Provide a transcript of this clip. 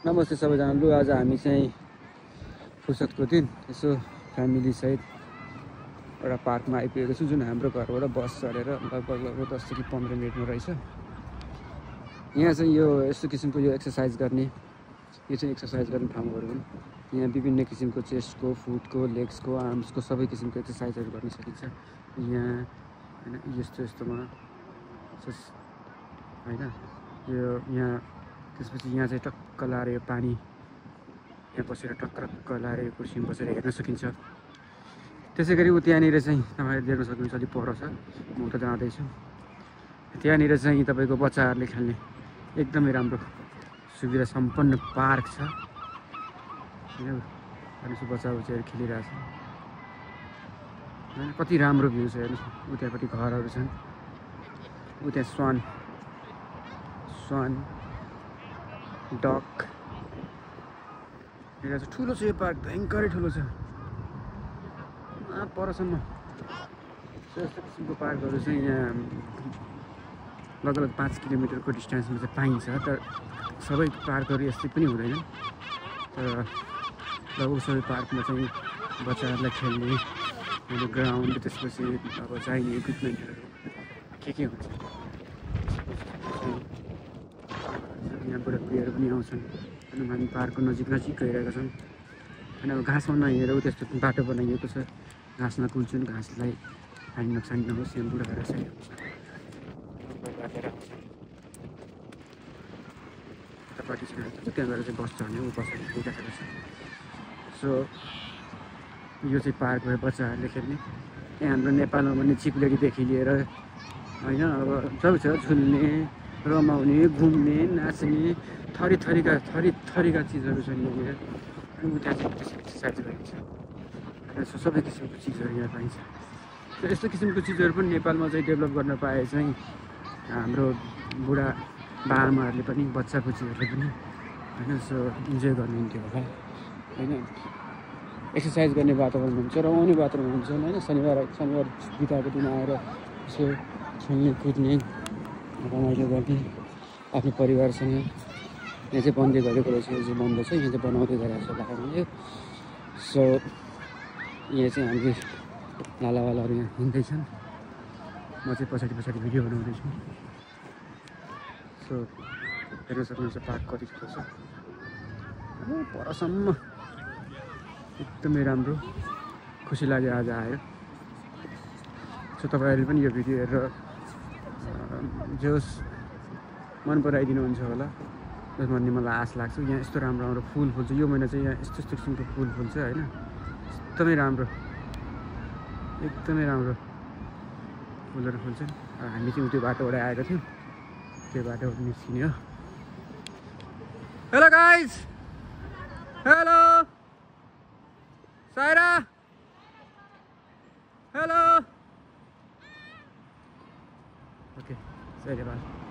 नमस्ते सबैजना। लु आज हामी चाहिँ फुर्सदको दिन यसो फ्यामिली सहित एउटा पार्कमा आइपुगेको छु, जुन हाम्रो घरबाट बस चढेर लगभग 10 देखि 15 मिनटमा रहेछ। यहाँ चाहिँ यो यस्तो किसिमको यो एक्सर्साइज गर्ने, यो चाहिँ एक्सर्साइज गर्ने ठाउँहरू हुन्। यहाँ विभिन्न किसिमको चेस्टको, फुटको, लेग्सको, आर्म्सको सबै किसिमको एक्सर्साइजहरू गर्न सकिन्छ। यहाँ होइन यस्तोमा होइन यो यहाँ त्यसपछि यहाँ चाहिँ टक्क लाएर यो पानी यहाँ बसेर टक्क लाएर यो कुर्सीमा बसेर हेर्न सकिन्छ। त्यसै गरी त्यहाँनिर चाहिँ तपाईँहरूले देख्न सक्नुहुन्छ, अलिक पर छ, म उता जाँदैछु। त्यहाँनिर चाहिँ तपाईँको बच्चाहरूले खेल्ने एकदमै राम्रो सुविधा सम्पन्न पार्क छ। होइन बच्चाहरू खेलिरहेछ होइन, कति राम्रो भ्यू छ हेर्नुहोस्। उतापट्टि घरहरू छन्, उता स्वान डक ठुलो छ यो पार्क, भयङ्करै ठुलो छ परसम्म। यस्तो किसिमको पार्कहरू चाहिँ यहाँ लगभग 5 किलोमिटरको डिस्टेन्समा चाहिँ पाइन्छ। तर सबै पार्कहरू यस्तै पनि हुँदैनन्। तर लगभग सबै पार्कमा चाहिँ बच्चाहरूलाई खेल्ने अनि ग्राउन्ड, त्यसपछि अब चाहिने इक्विपमेन्टहरू के हुन्छ। यहाँ बुढाबुढीहरू पनि आउँछन् अनि हामी पार्कको नजिक गइरहेका छौँ। अनि अब घाँसमा नहिँडेर त्यस्तो बाटो बनाइएको छ, घाँस नकुल्छुन्, घाँसलाई हानि नोक्सानी नहोस्। यहाँ बुढाहरू चाहिँ यतापट्टि त्यहाँ गएर चाहिँ बस चढ्ने ऊ बसेर गइरहेको छ। सो यो चाहिँ पार्क भयो बच्चाहरूले खेल्ने। यहाँ हाम्रो नेपालमा पनि चिप्लेरीदेखि लिएर होइन अब सब छ, झुल्ने, रमाउने, घुम्ने, नाच्ने, थरीका चिजहरू छन् यहाँनिर। अनि त्यहाँ चाहिँ एक्सर्साइज गरिन्छ। सो सबै किसिमको चिजहरू यहाँ पाइन्छ। सो यस्तो किसिमको चिजहरू पनि नेपालमा चाहिँ डेभलप गर्न पाए चाहिँ हाम्रो बुढा बाआमाहरूले पनि, बच्चा बुच्चीहरूले पनि होइन सो इन्जोय गर्नुहुन्थ्यो होला होइन। एक्सर्साइज गर्ने वातावरण हुन्छ, रमाउने वातावरण हुन्छ होइन। शनिबार बिताएको दिन आएर यसो खेल्ने कुद्ने रमाइलो गर्ने आफ्नो परिवारसँग। यहाँ चाहिँ बन्दै गरेको रहेछ, यो चाहिँ बन्द छ, यहाँ चाहिँ बनाउँदै गरेको छ लाग्यो। सो यहाँ चाहिँ हाम्रो लालावालाहरू यहाँ हिँड्दैछन्, म चाहिँ पछाडि भिडियो बनाउँदैछु। सो हेर्न सक्नुहुन्छ पार्क कति ठुलो छ, परसम्म एकदमै राम्रो, खुसी लाग्यो आज आयो। सो तपाईँहरूले पनि यो भिडियो हेरेर जोस् मन पराइदिनुहुन्छ होला भन्ने मलाई आश लाग्छ। यहाँ यस्तो राम्रो फुल फुल्छ, यो महिना चाहिँ यहाँ यस्तो किसिमको फुल फुल्छ होइन। एकदमै राम्रो फुलहरू फुल्छन्। हामी चाहिँ त्यो बाटोबाट आएको थियौँ, त्यो बाटोबाट निस्किने हो। Hello guys, hello Saira, hello okay, सही बात।